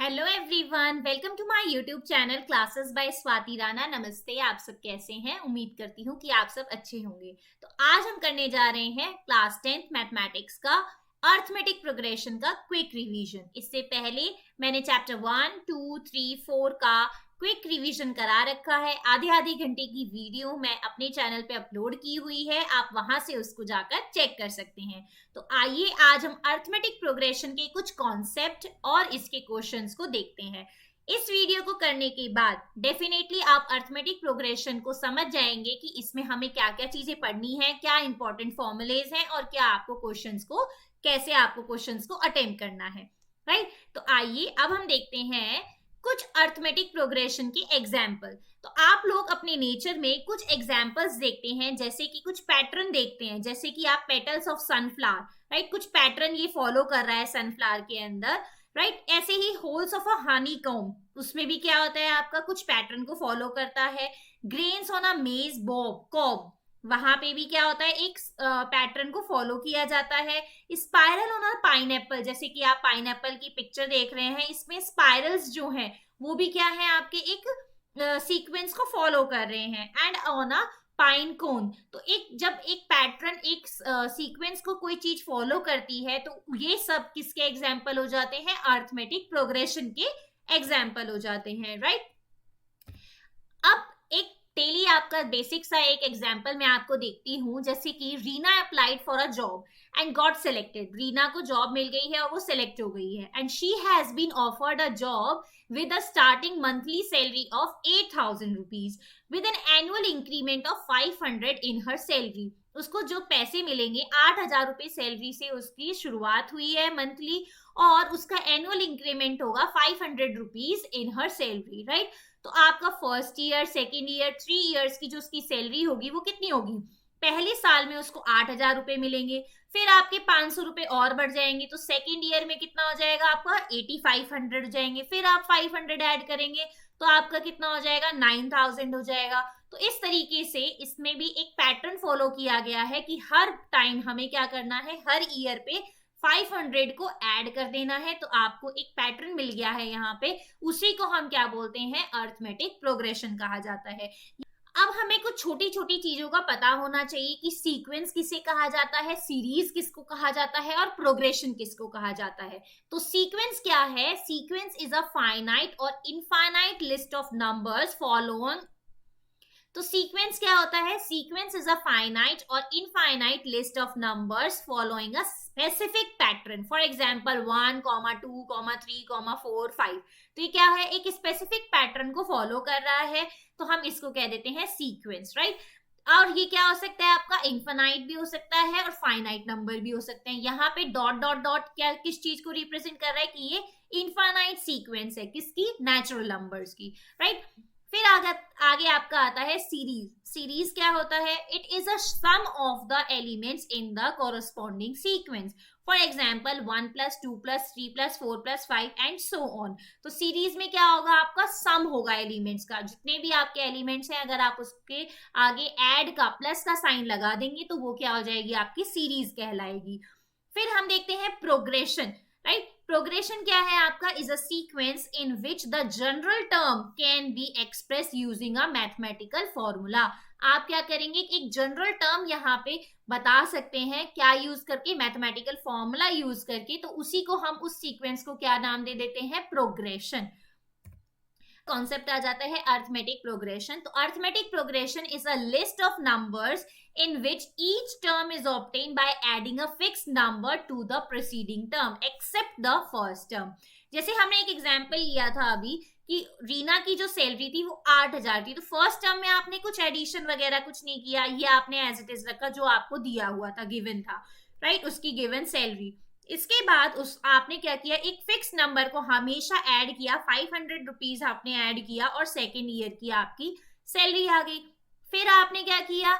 Hello everyone, welcome to my YouTube channel classes by Swati Rana. नमस्ते, आप सब कैसे हैं? उम्मीद करती हूँ कि आप सब अच्छे होंगे। तो आज हम करने जा रहे हैं क्लास 10th मैथमेटिक्स का अर्थमेटिक प्रोग्रेशन का क्विक रिवीजन। इससे पहले मैंने चैप्टर 1, 2, 3, 4 का क्विक रिवीजन करा रखा है। आधे आधे घंटे की वीडियो मैं अपने चैनल पे अपलोड की हुई है, आप वहां से उसको जाकर चेक कर सकते हैं। तो आइए आज हम अर्थमेटिक प्रोग्रेशन के कुछ कॉन्सेप्ट और इसके क्वेश्चंस को देखते हैं। इस वीडियो को करने के बाद डेफिनेटली आप अर्थमेटिक प्रोग्रेशन को समझ जाएंगे कि इसमें हमें क्या क्या चीजें पढ़नी है, क्या इंपॉर्टेंट फॉर्मुलेज हैं और क्या आपको क्वेश्चंस को कैसे आपको क्वेश्चंस को अटेम्प्ट करना है। राइट, तो आइए अब हम देखते हैं कुछ अर्थमेटिक प्रोग्रेशन के एग्जाम्पल। तो आप लोग अपने नेचर में कुछ एग्जाम्पल्स देखते हैं, जैसे कि कुछ पैटर्न देखते हैं, जैसे कि आप पेटल्स ऑफ सनफ्लावर, राइट, कुछ पैटर्न ये फॉलो कर रहा है सनफ्लावर के अंदर। राइट, ऐसे ही holes of a honeycomb, उसमें भी क्या होता है आपका कुछ पैटर्न को फॉलो करता है। ग्रेन्स ऑन अ मेज बॉब कॉब, वहां पे भी क्या होता है एक पैटर्न को फॉलो किया जाता है। स्पाइरल ऑन अ पाइनएप्पल, जैसे कि आप पाइनएप्पल की पिक्चर देख रहे हैं, इसमें स्पाइरल्स जो हैं वो भी क्या है आपके एक सीक्वेंस को फॉलो कर रहे हैं। एंड ऑन अ पाइन कोन, तो एक जब एक पैटर्न एक सीक्वेंस को कोई चीज फॉलो करती है तो ये सब किसके एग्जाम्पल हो जाते हैं? अर्थमेटिक प्रोग्रेशन के एग्जाम्पल हो जाते हैं। राइट, अब एक डेली आपका बेसिक सा एक एग्जाम्पल मैं आपको देखती हूँ, जैसे कि Reena applied for a job and got selected. Reena को जॉब मिल गई है और वो सिलेक्ट हो गई है। And she has been offered a job with a starting monthly salary of 8,000 rupees with an annual increment of 500 in her salary। उसको जो पैसे मिलेंगे 8,000 रुपए सैलरी से उसकी शुरुआत हुई है मंथली, और उसका एनुअल इंक्रीमेंट होगा 500 rupees in her salary. Right, तो आपका first year, second year, 3 years की जो उसकी सैलरी होगी वो कितनी होगी? पहले साल में उसको 8,000 रुपए मिलेंगे, फिर आपके 500 रुपए और बढ़ जाएंगे, तो सेकेंड ईयर में कितना हो जाएगा आपका? 8500 हो जाएंगे। फिर आप 500 ऐड करेंगे तो आपका कितना हो जाएगा? 9000 हो जाएगा। तो इस तरीके से इसमें भी एक पैटर्न फॉलो किया गया है कि हर टाइम हमें क्या करना है, हर ईयर पे 500 को ऐड कर देना है। तो आपको एक पैटर्न मिल गया है यहाँ पे, उसी को हम क्या बोलते हैं? अर्थमेटिक प्रोग्रेशन कहा जाता है। अब हमें कुछ छोटी छोटी चीजों का पता होना चाहिए कि सीक्वेंस किसे कहा जाता है, सीरीज किसको कहा जाता है और प्रोग्रेशन किसको कहा जाता है। तो सीक्वेंस क्या है? सीक्वेंस इज अ फाइनाइट और infinite list of numbers following. तो सीक्वेंस क्या होता है? सीक्वेंस इज अ फाइनाइट और infinite list of numbers following a specific pattern. For example 1, 2, 3, 4, 5। तो ये क्या है? एक स्पेसिफिक पैटर्न को फॉलो कर रहा है, तो हम इसको कह देते हैं सीक्वेंस। राइट, और ये क्या हो सकता है आपका? इनफाइनाइट भी हो सकता है और फाइनाइट नंबर भी हो सकते हैं। यहाँ पे डॉट डॉट डॉट क्या किस चीज को रिप्रेजेंट कर रहा है कि ये इनफाइनाइट सीक्वेंस है, किसकी? नेचुरल नंबर्स की। राइट, फिर आगे आपका आता है सीरीज। सीरीज क्या होता है? It is a sum of the elements in the corresponding sequence. For example 1 + 2 + 3 + 4 + 5 and so on. तो सीरीज में क्या होगा आपका? सम होगा एलिमेंट्स का, जितने भी आपके एलिमेंट्स हैं अगर आप उसके आगे ऐड का प्लस का साइन लगा देंगे तो वो क्या हो जाएगी? आपकी सीरीज कहलाएगी। फिर हम देखते हैं प्रोग्रेशन। राइट, प्रोग्रेशन क्या है आपका? Is a sequence in which the general term can be express using a mathematical formula. आप क्या करेंगे? एक जनरल टर्म यहाँ पे बता सकते हैं, क्या यूज करके? मैथमेटिकल फॉर्मूला यूज करके। तो उसी को हम उस सीक्वेंस को क्या नाम दे देते हैं? प्रोग्रेशन। कॉन्सेप्ट आ जाता है अर्थमेटिक प्रोग्रेशन। तो arithmetic progression is a list of numbers in which each term is obtained by adding a fixed number to the preceding term except the first term। जैसे हमने एक एग्जांपल लिया था अभी कि रीना की जो सैलरी थी वो 8,000 थी, तो फर्स्ट टर्म में आपने कुछ एडिशन वगैरह कुछ नहीं किया, ये आपने एज इट इज रखा जो आपको दिया हुआ था, गिवन था। राइट, उसकी गिवन सैलरी। इसके बाद उस आपने क्या किया? एक फिक्स नंबर को हमेशा ऐड किया, 500 रुपीज आपने ऐड किया और सेकेंड ईयर की आपकी सैलरी आ गई। फिर आपने क्या किया?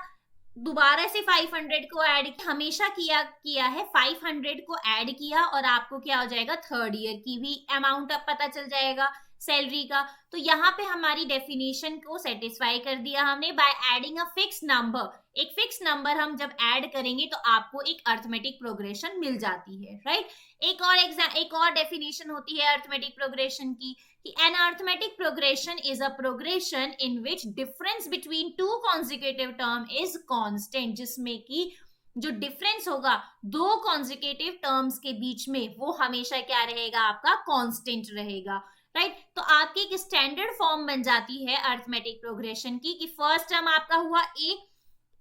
दोबारा से 500 को ऐड हमेशा किया है, 500 को ऐड किया और आपको क्या हो जाएगा? थर्ड ईयर की भी अमाउंट अब पता चल जाएगा। सैलरी का। तो यहाँ पे हमारी डेफिनेशन को सेटिस्फाई कर दिया हमने by adding a fix number. एक फिक्स नंबर हम जब ऐड करेंगे तो आपको एक अर्थमेटिक प्रोग्रेशन मिल जाती है, राइट। एक और डेफिनेशन होती है अर्थमेटिक प्रोग्रेशन की कि an arithmetic progression is a progression in which difference between two consecutive term is constant, जिसमें कि जो डिफरेंस होगा दो कॉन्जिक्यूटिव टर्म्स के बीच में वो हमेशा क्या रहेगा, आपका कांस्टेंट रहेगा, राइट। तो आपकी एक स्टैंडर्ड फॉर्म बन जाती है अर्थमेटिक प्रोग्रेशन की कि फर्स्ट टर्म आपका हुआ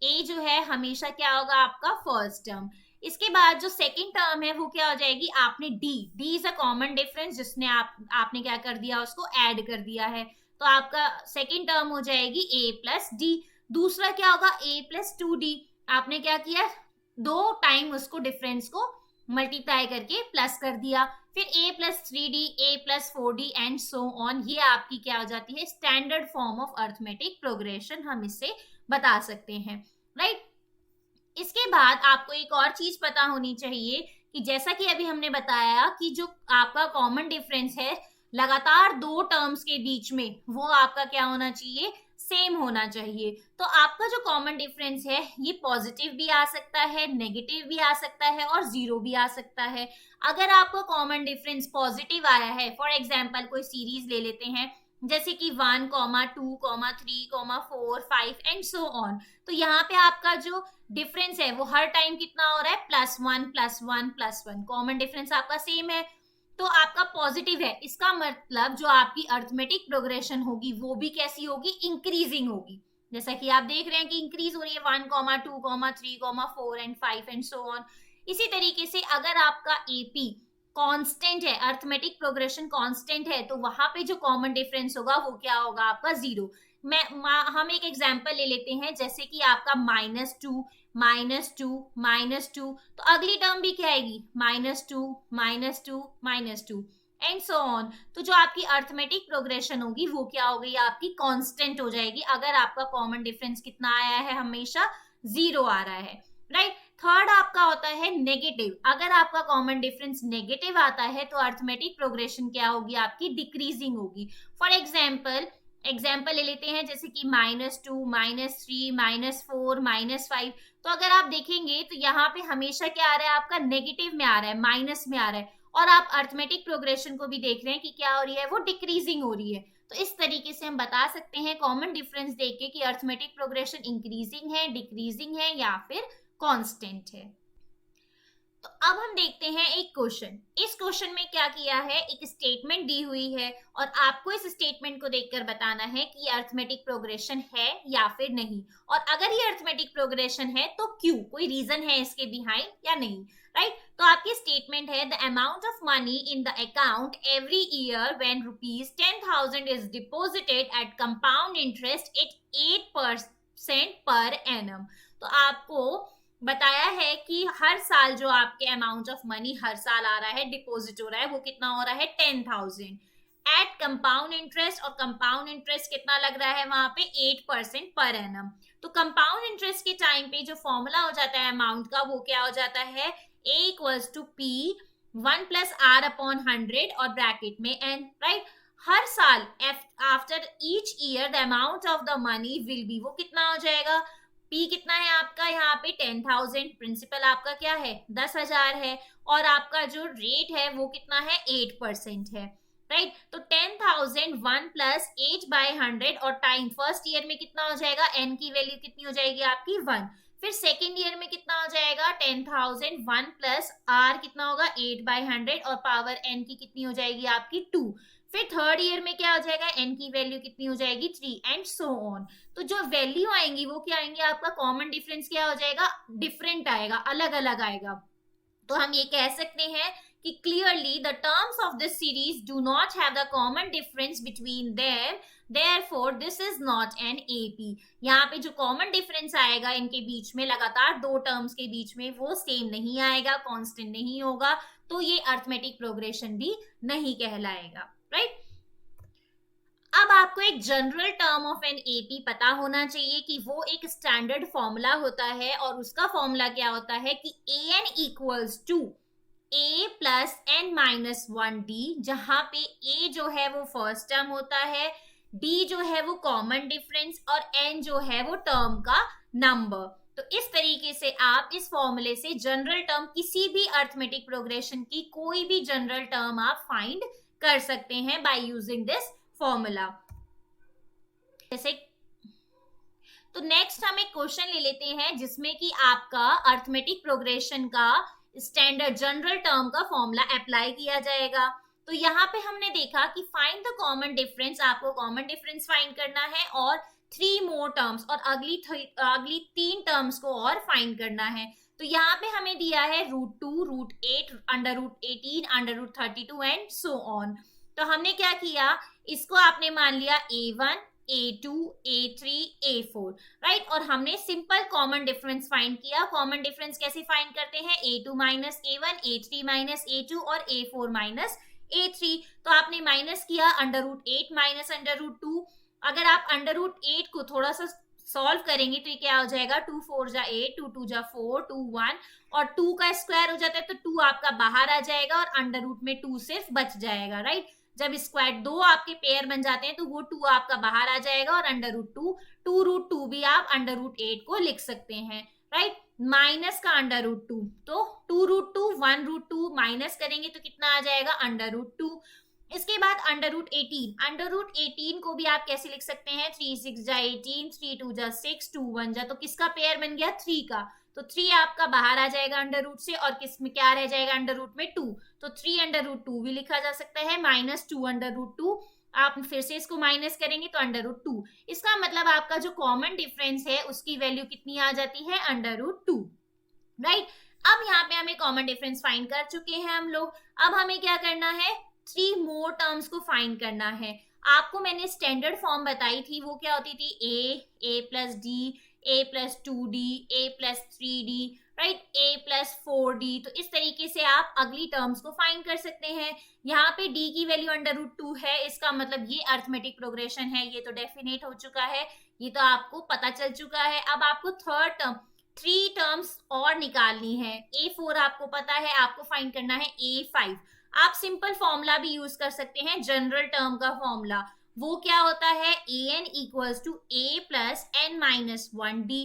ए जो है हमेशा क्या होगा, आपका फर्स्ट टर्म। इसके बाद जो सेकंड टर्म है वो क्या हो जाएगी, आपने D is a common difference, जिसने आपने क्या कर दिया, उसको ऐड कर दिया है। तो आपका सेकंड टर्म हो जाएगी ए प्लस डी। दूसरा क्या होगा, ए प्लस 2d, आपने क्या किया, दो टाइम उसको डिफरेंस को मल्टीप्लाई करके प्लस कर दिया। फिर a plus 3d, a plus 4d and so on. ये आपकी क्या हो जाती है, standard form of arithmetic progression हम इससे बता सकते हैं, राइट। इसके बाद आपको एक और चीज पता होनी चाहिए कि जैसा कि अभी हमने बताया कि जो आपका कॉमन डिफरेंस है लगातार दो टर्म्स के बीच में, वो आपका क्या होना चाहिए, सेम होना चाहिए। तो आपका जो कॉमन डिफरेंस है ये पॉजिटिव भी आ सकता है, नेगेटिव भी आ सकता है और जीरो भी आ सकता है। अगर आपका कॉमन डिफरेंस पॉजिटिव आया है, फॉर एग्जाम्पल कोई सीरीज ले लेते हैं जैसे कि 1, 2, 3, 4, 5 एंड सो ऑन। तो यहाँ पे आपका जो डिफरेंस है वो हर टाइम कितना हो रहा है, +1 +1 +1। कॉमन डिफरेंस आपका सेम है तो आपका पॉजिटिव है। इसका मतलब जो आपकी अर्थमेटिक प्रोग्रेशन होगी वो भी कैसी होगी, इंक्रीजिंग होगी। जैसा कि आप देख रहे हैं कि इंक्रीज हो रही है 1, 2, 3, 4 एंड 5 एंड सो ऑन। इसी तरीके से अगर आपका एपी कांस्टेंट है, अर्थमेटिक प्रोग्रेशन कांस्टेंट है, तो वहां पे जो कॉमन डिफरेंस होगा वो क्या होगा, आपका जीरो। हम एक एग्जांपल ले लेते हैं जैसे कि आपका -2 -2 -2, तो अगली टर्म भी क्या आएगी, -2 -2 -2 एंड सो ऑन। तो जो आपकी अर्थमेटिक प्रोग्रेशन होगी वो क्या हो गई, आपकी कांस्टेंट हो जाएगी अगर आपका कॉमन डिफरेंस कितना आया है, हमेशा जीरो आ रहा है, राइट। थर्ड आपका होता है नेगेटिव। अगर आपका कॉमन डिफरेंस नेगेटिव आता है तो अर्थमेटिक प्रोग्रेशन क्या होगी, आपकी डिक्रीजिंग होगी। फॉर एग्जाम्पल ले लेते हैं जैसे कि -2 -3 -4 -5। तो अगर आप देखेंगे तो यहाँ पे हमेशा क्या आ रहा है, आपका नेगेटिव में आ रहा है, माइनस में आ रहा है। और आप अर्थमेटिक प्रोग्रेशन को भी देख रहे हैं कि क्या हो रही है, वो डिक्रीजिंग हो रही है। तो इस तरीके से हम बता सकते हैं कॉमन डिफरेंस देख के कि अर्थमेटिक प्रोग्रेशन इंक्रीजिंग है, डिक्रीजिंग है या फिर कांस्टेंट है। तो अब हम देखते हैं एक क्वेश्चन। इस क्वेश्चन में क्या किया है, एक स्टेटमेंट दी हुई है और आपको इस स्टेटमेंट को देखकर बताना है कि अर्थमेटिक प्रोग्रेशन है या फिर नहीं। और अगर ये अर्थमेटिक प्रोग्रेशन है तो क्यों, कोई रीजन है इसके बिहाइंड या नहीं, राइट। तो आपकी स्टेटमेंट है the amount of money in the account every year when ₹10,000 is deposited at compound interest at 8% per annum. तो आपको बताया है कि हर साल जो आपके अमाउंट ऑफ मनी हर साल आ रहा है, डिपॉजिट हो रहा है, वो कितना हो रहा है, 10,000 एट कंपाउंड इंटरेस्ट। और कंपाउंड इंटरेस्ट कितना लग रहा है वहां पे, 8% पर एनम। तो कंपाउंड इंटरेस्ट के टाइम पे जो फॉर्मूला हो जाता है अमाउंट का, वो क्या हो जाता है, A = P 1 + R/100 और ब्रैकेट में n, राइट। हर साल after each year the amount of the money will be, वो कितना हो जाएगा, P कितना है आपका यहाँ पे 10,000, प्रिंसिपल आपका क्या है 10,000 है, और आपका जो रेट है वो कितना है 8% है, राइट। तो 10,000 1 + 8/100 और टाइम फर्स्ट ईयर में कितना हो जाएगा, n की वैल्यू कितनी हो जाएगी आपकी 1। फिर सेकेंड ईयर में कितना हो जाएगा 10,000 1 + r कितना होगा 8/100 और पावर n की कितनी हो जाएगी आपकी 2। फिर थर्ड ईयर में क्या हो जाएगा, n की वैल्यू कितनी हो जाएगी 3 एंड सो ऑन। तो जो वैल्यू आएंगी वो क्या आएंगे, आपका कॉमन डिफरेंस क्या हो जाएगा, डिफरेंट आएगा, अलग अलग आएगा। तो हम ये कह सकते हैं कि clearly the terms of this series do not have the common difference between them, therefore this is not an AP. यहाँ पे जो कॉमन डिफरेंस आएगा इनके बीच में, लगातार दो टर्म्स के बीच में, वो सेम नहीं आएगा, कांस्टेंट नहीं होगा, तो ये अर्थमेटिक प्रोग्रेशन भी नहीं कहलाएगा, राइट। अब आपको एक general term of an AP पता होना चाहिए कि वो एक स्टैंडर्ड फॉर्मूला होता है और उसका फॉर्मूला क्या होता है कि an = a plus n minus 1d, जहां पे a जो है वो फर्स्ट टर्म होता है, d जो है वो कॉमन डिफरेंस और n जो है वो टर्म का नंबर। तो इस तरीके से आप इस फॉर्मूले से जनरल टर्म, किसी भी अर्थमेटिक प्रोग्रेशन की कोई भी जनरल टर्म आप फाइंड कर सकते हैं बाय यूजिंग दिस फॉर्मूला। जैसे तो नेक्स्ट हम एक क्वेश्चन ले लेते हैं जिसमें कि आपका अर्थमेटिक प्रोग्रेशन का स्टैंडर्ड जनरल टर्म का फॉर्मूला अप्लाई किया जाएगा। तो यहाँ पे हमने देखा कि फाइंड द कॉमन डिफरेंस, आपको कॉमन डिफरेंस फाइंड करना है और 3 मोर टर्म्स, और अगली 3 टर्म्स को और फाइंड करना है। तो यहाँ पे हमें दिया है √2, √8, √18, √32 एंड सो ऑन। तो हमने क्या किया, इसको आपने मान लिया a1, a2, a3, a4, right. और हमने सिंपल कॉमन डिफरेंस फाइंड किया। कॉमन डिफरेंस कैसे फाइंड करते हैं, a2 minus a1, a3 minus a2 और a4 माइनस a3। तो आपने माइनस किया √8 माइनस √2। अगर आप √8 को थोड़ा सा सॉल्व करेंगे तो ये क्या हो जाएगा, 2 4 जा 8, 2 2 जा 4, 2 1, और 2 का स्क्वायर हो जाता है तो 2 आपका बाहर आ जाएगा और अंडर रूट में 2 सिर्फ बच जाएगा, राइट। जब स्क्वायर 2 आपके पेयर बन जाते हैं तो वो 2 आपका बाहर आ जाएगा और अंडर रूट 2 भी आप अंडर रूट 8 को लिख सकते हैं, राइट। माइनस का अंडर रूट 2, तो 2 1 √2 माइनस करेंगे तो कितना आ जाएगा, अंडर रूट 2। इसके बाद अंडर रूट 18 को भी आप कैसे लिख सकते हैं, 3 6 जा 18, 3 2 जा 6, 2 1 जा, तो किसका पेयर बन गया, 3 का। तो 3 आपका बाहर आ जाएगा अंडर रूट से, और किस में क्या रह जाएगा, अंडर रूट में 2। तो 3 अंडर रूट 2 भी लिखा जा सकता है, माइनस 2 अंडर रूट 2। आप फिर से इसको माइनस करेंगे तो अंडर रूट 2। इसका मतलब आपका जो कॉमन डिफरेंस है उसकी वैल्यू कितनी आ जाती है, अंडर रूट 2, राइट। अब यहाँ पे हमें कॉमन डिफरेंस फाइंड कर चुके हैं हम लोग। अब हमें क्या करना है, 3 मोर टर्म्स को फाइंड करना है। आपको मैंने स्टैंडर्ड फॉर्म बताई थी, वो क्या होती थी, a plus D, a plus 2d, a plus 3d, right, a plus 4d। तो इस तरीके से आप अगली टर्म्स को फाइंड कर सकते हैं। यहाँ पे d की वैल्यू अंडर रूट 2 है, इसका मतलब ये अर्थमेटिक प्रोग्रेशन है, ये तो डेफिनेट हो चुका है, ये तो आपको पता चल चुका है। अब आपको थर्ड टर्म, 3 टर्म्स और निकालनी है। a4 आपको पता है, आपको फाइंड करना है a5। आप सिंपल फॉर्मूला भी यूज कर सकते हैं, जनरल टर्म का फॉर्मूला। वो क्या होता है, an equals to a plus n minus 1d,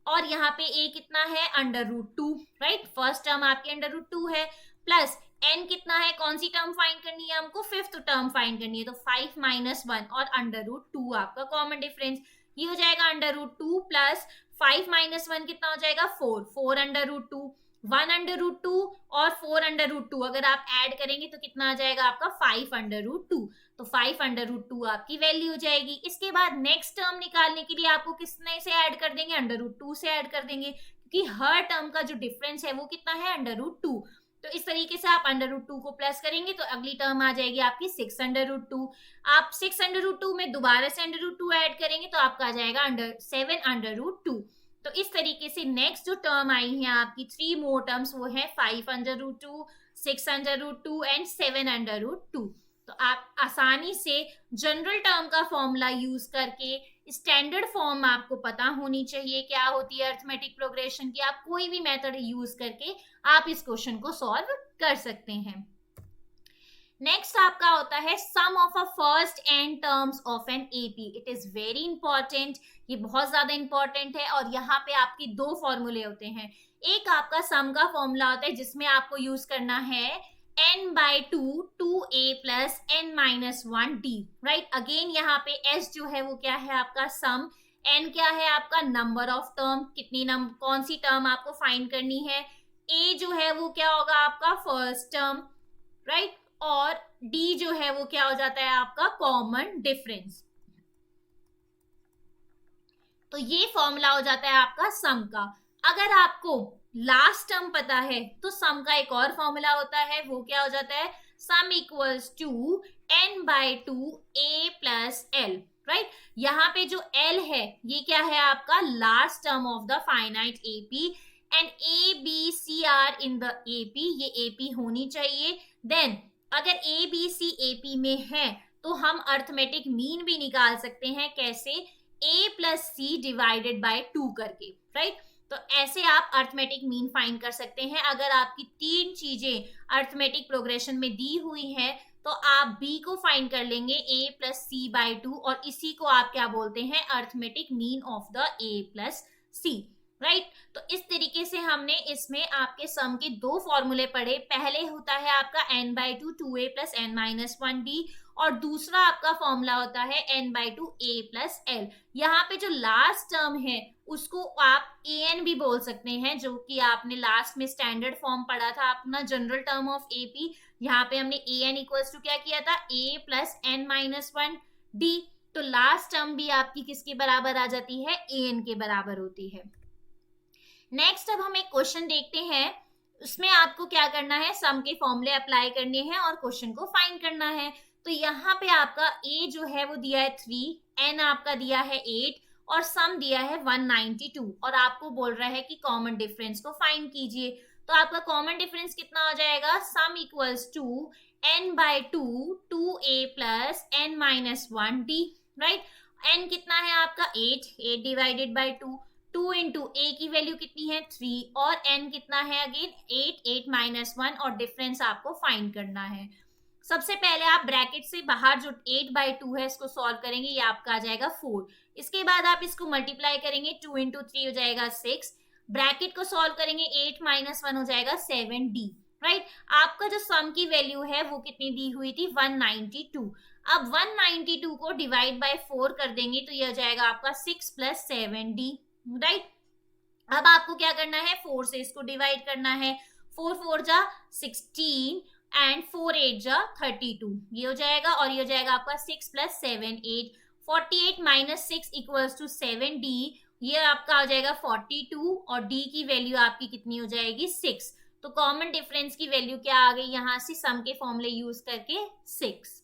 और यहाँ पे a कितना है, under root 2, right. First term आपकी अंडर रूट 2 है, प्लस n कितना है, कौन सी टर्म फाइंड करनी है हमको, 5th टर्म फाइंड करनी है, तो 5 माइनस 1 और अंडर रूट 2 आपका कॉमन डिफरेंस। ये हो जाएगा अंडर रूट 2 प्लस 5 माइनस 1 कितना हो जाएगा, 4 अंडर रूट 2, 1 अंडर रूट 2 और 4 अंडर रूट 2 अगर आप ऐड करेंगे तो कितना आ जाएगा आपका, 5 अंडर रूट 2। तो 5 अंडर रूट 2 आपकी वैल्यू हो जाएगी। इसके बाद नेक्स्ट टर्म निकालने के लिए आपको किसने से ऐड कर देंगे, अंडर रूट 2 से ऐड कर देंगे, क्योंकि हर टर्म का जो डिफरेंस है वो कितना है, अंडर रूट 2। तो इस तरीके से आप अंडर रूट 2 को प्लस करेंगे तो अगली टर्म आ जाएगी आपकी 6 अंडर रूट 2। आप 6 अंडर रूट 2 में दोबारा से अंडर रूट 2 ऐड करेंगे तो आपका आ जाएगा 7 अंडर रूट 2। तो इस तरीके से नेक्स्ट जो टर्म आई है आपकी 3 मोर टर्म्स, वो है 5 under root 2, 6 under root 2 and 7 under root 2। तो आप आसानी से जनरल टर्म का फॉर्मूला यूज करके, स्टैंडर्ड फॉर्म आपको पता होनी चाहिए क्या होती है अर्थमेटिक प्रोग्रेशन की, आप कोई भी मेथड यूज करके आप इस क्वेश्चन को सॉल्व कर सकते हैं। नेक्स्ट आपका होता है sum of a first n terms of an AP. It is very important, ये बहुत ज्यादा इंपॉर्टेंट है, और यहाँ पे आपके 2 फॉर्मूले होते हैं। एक आपका सम का फॉर्मूला होता है जिसमें आपको यूज करना है n/2 2a plus n minus 1d, right. Again यहाँ पे s जो है वो क्या है आपका सम, n क्या है आपका नंबर ऑफ टर्म, कितनी कौन सी टर्म आपको फाइंड करनी है, a जो है वो क्या होगा आपका फर्स्ट टर्म, राइट, और d जो है वो क्या हो जाता है आपका कॉमन डिफरेंस। तो ये फॉर्मूला हो जाता है आपका सम का। अगर आपको लास्ट टर्म पता है तो सम का एक और फॉर्मूला होता है, वो क्या हो जाता है, sum equals to n/2 a plus l, right. यहाँ पे जो l है ये क्या है आपका last term of the finite AP, and a b c are in the AP, ये एपी होनी चाहिए। देन अगर a b c AP में है तो हम अर्थमेटिक मीन भी निकाल सकते हैं, कैसे, a plus c divided by 2 करके, राइट। तो ऐसे आप अर्थमेटिक मीन फाइंड कर सकते हैं। अगर आपकी तीन चीजें अर्थमेटिक प्रोग्रेशन में दी हुई है तो आप b को फाइंड कर लेंगे a प्लस सी बाई 2, और इसी को आप क्या बोलते हैं, arithmetic mean of the a plus c, right. तो इस तरीके से हमने इसमें आपके सम के दो फॉर्मूले पढ़े। पहले होता है आपका n by 2 2a plus n minus 1d, और दूसरा आपका फॉर्मूला होता है n by 2 a plus l। यहाँ पे जो लास्ट टर्म है उसको आप an भी बोल सकते हैं, जो कि आपने लास्ट में स्टैंडर्ड फॉर्म पढ़ा था अपना जनरल टर्म ऑफ ap। यहाँ पे हमने an इक्वल्स टू क्या किया था, a plus n minus 1d। तो लास्ट टर्म भी आपकी किसके बराबर आ जाती है, an के बराबर होती है। नेक्स्ट अब हम एक क्वेश्चन देखते हैं। उसमें आपको क्या करना है, सम के फॉर्मूले अप्लाई करने हैं और क्वेश्चन को फाइंड करना है। तो यहाँ पे आपका a जो है वो दिया है 3, n आपका दिया है 8 और सम दिया है 192, और आपको बोल रहा है कि कॉमन डिफरेंस को फाइंड कीजिए। तो आपका कॉमन डिफरेंस कितना हो जाएगा, sum equals to n by 2 2a plus n minus 1d, right. n कितना है आपका 8 डिवाइडेड बाई 2, 2 इंटू a की वैल्यू कितनी है 3, और n कितना है अगेन 8 माइनस 1, और डिफरेंस आपको फाइंड करना है। सबसे पहले आप ब्रैकेट से बाहर जो 8 बाई 2 है इसको सॉल्व करेंगे, ये आपका आ जाएगा 4। इसके बाद आप इसको मल्टीप्लाई करेंगे, 2 इंटू 3 हो जाएगा 6, ब्रैकेट को सॉल्व करेंगे 8 माइनस 1 हो जाएगा 7d, राइट। आपका जो सम की वैल्यू है वो कितनी दी हुई थी 192। अब 192 को डिवाइड बाय 4 कर देंगे तो ये हो जाएगा आपका 6 प्लस 7d, राइट। अब आपको क्या करना है, 4 से इसको डिवाइड करना है, 4 4 जा 16 एंड 4 8 जा 32, ये हो जाएगा, और ये हो जाएगा आपका 6 plus 7 8, 48 minus 6 equals to 7d, ये आपका हो जाएगा 42, और d की वैल्यू आपकी कितनी हो जाएगी 6। तो कॉमन डिफरेंस की वैल्यू क्या आ गई यहाँ से, सम के फॉर्मूले यूज करके 6।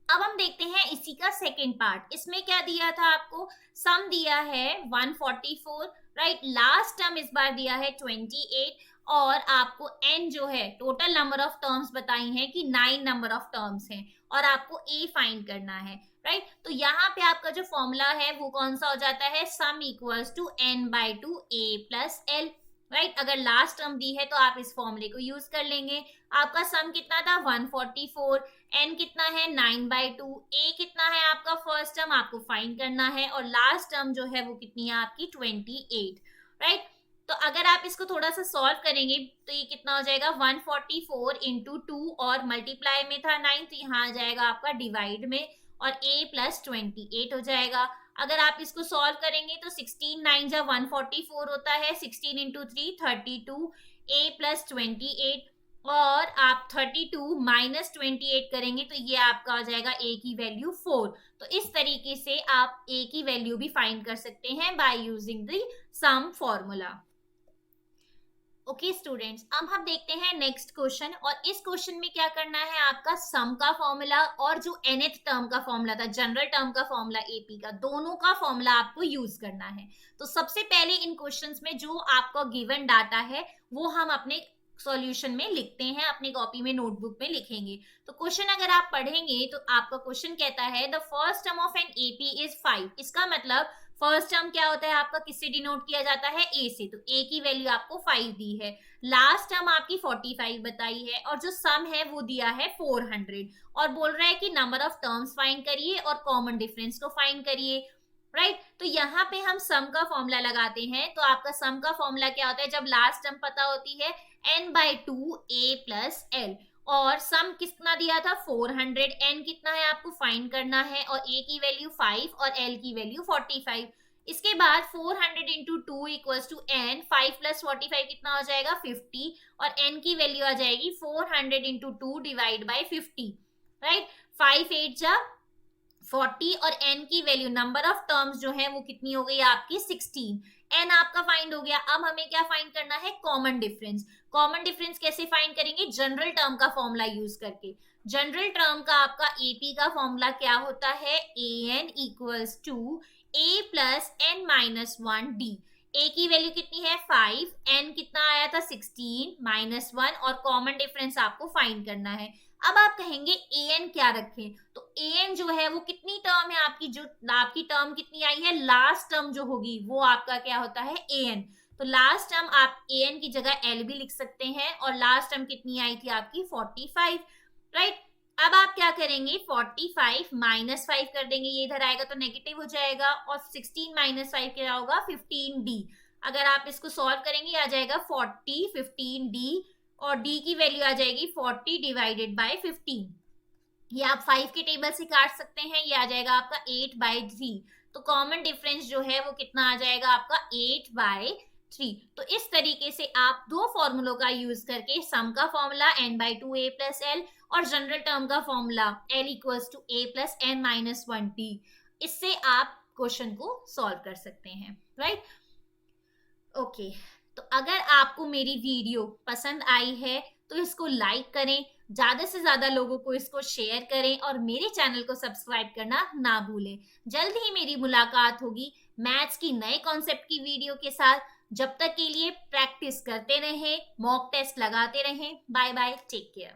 अब हम देखते हैं इसी का सेकेंड पार्ट। इसमें क्या दिया था आपको, सम दिया है 144, राइट। लास्ट टर्म इस बार दिया है 28, और आपको n जो है टोटल नंबर ऑफ टर्म्स बताई हैं कि 9 नंबर ऑफ टर्म्स हैं, और आपको a फाइंड करना है, राइट। तो यहाँ पे आपका जो फॉर्मूला है वो कौन सा हो जाता है, sum equals to n by 2 a plus l, right. अगर लास्ट टर्म दी है तो आप इस फॉर्मूले को यूज कर लेंगे। आपका सम कितना था 144, n कितना है 9 बाई 2, a कितना है आपका फर्स्ट टर्म आपको फाइंड करना है, और लास्ट टर्म जो है वो कितनी है आपकी 28, राइट। तो अगर आप इसको थोड़ा सा सॉल्व करेंगे तो ये कितना हो जाएगा 144 इंटू 2, और मल्टीप्लाई में था 9 तो यहाँ आ जाएगा आपका डिवाइड में, और a प्लस 28 हो जाएगा। अगर आप इसको सॉल्व करेंगे तो 16 9 जा 144 होता है, 16 इंटू 3 32, a प्लस 28, और आप 32 माइनस 28 करेंगे तो ये आपका आ जाएगा a की वैल्यू 4। तो इस तरीके से आप a की वैल्यू भी फाइंड कर सकते हैं by using the sum formula. Okay students, अब हम देखते हैं नेक्स्ट क्वेश्चन, और इस क्वेश्चन में क्या करना है, आपका सम का फॉर्मूला और जो nth टर्म का फॉर्मूला था, जनरल टर्म का फॉर्मूला एपी का, दोनों का फॉर्मूला आपको यूज करना है। तो सबसे पहले इन क्वेश्चंस में जो आपका गिवन डाटा है वो हम अपने सॉल्यूशन में लिखते हैं, अपनी कॉपी में नोटबुक में लिखेंगे। तो क्वेश्चन अगर आप पढ़ेंगे तो आपका क्वेश्चन कहता है the first term of an AP is 5। इसका मतलब फर्स्ट टर्म क्या होता है आपका, किससे डिनोट किया जाता है, a से। तो a की वैल्यू आपको 5 दी है, लास्ट टर्म आपकी 45 बताई है, और जो सम है वो दिया है 400, और बोल रहा है कि नंबर ऑफ टर्म्स फाइंड करिए और कॉमन डिफरेंस को फाइंड करिए, राइट। तो यहाँ पे हम सम का फॉर्मूला लगाते हैं। तो आपका सम का फॉर्मूला क्या होता है, जब लास्ट टर्म पता होती है n by 2 a plus l, और सम कितना दिया था 400, n कितना है आपको फाइंड करना है, और a की वैल्यू 5 और l की वैल्यू 45। इसके बाद 400 into 2 equals to n, 5 plus 45 कितना हो जाएगा 50, और n की वैल्यू आ जाएगी 400 इंटू 2 डिवाइड बाई 50, राइट। 5 8 जा 40, और n की वैल्यू नंबर ऑफ टर्म्स जो है वो कितनी हो गई आपकी 16। n आपका फाइंड हो गया। अब हमें क्या फाइंड करना है, कॉमन डिफरेंस। कॉमन डिफरेंस कैसे फाइंड करेंगे, जनरल टर्म का फॉर्मूला यूज करके। जनरल टर्म का आपका एपी का फॉर्मूला क्या होता है, an equals to a plus n minus 1d। A की वैल्यू कितनी है 5, एन कितना आया था 16 -1 और कॉमन डिफरेंस आपको फाइंड करना है। अब आप कहेंगे ए एन क्या रखें, तो ए एन जो है वो कितनी टर्म है आपकी, जो आपकी टर्म कितनी आई है, लास्ट टर्म जो होगी वो आपका क्या होता है ए एन। तो लास्ट टर्म आप ए एन की जगह एल भी लिख सकते हैं, और लास्ट टर्म कितनी आई थी आपकी 45, राइट। अब आप क्या करेंगे 45 -5 कर देंगे, ये इधर आएगा तो नेगेटिव हो जाएगा, और 16 -5 क्या होगा 15d। अगर आप इसको सॉल्व करेंगे आ जाएगा 40 15d, और d की वैल्यू आ जाएगी 40 डिवाइडेड बाय 15। ये आप 5 के टेबल से काट सकते हैं, ये आ जाएगा आपका 8/3। तो कॉमन डिफरेंस जो है वो कितना आ जाएगा आपका 8/3। तो इस तरीके से आप दो फॉर्मूलों का यूज करके सम का फॉर्मूला n/2a + l और जनरल टर्म का फॉर्मूला l = a + n-1t, इससे आप क्वेश्चन को सॉल्व कर सकते हैं, राइट। ओके, तो अगर आपको मेरी वीडियो पसंद आई है तो इसको लाइक करें, ज्यादा से ज्यादा लोगों को इसको शेयर करें, और मेरे चैनल को सब्सक्राइब करना ना भूलें। जल्द ही मेरी मुलाकात होगी मैथ्स की नए कॉन्सेप्ट की वीडियो के साथ। जब तक के लिए प्रैक्टिस करते रहें, मॉक टेस्ट लगाते रहें। Bye bye, take care.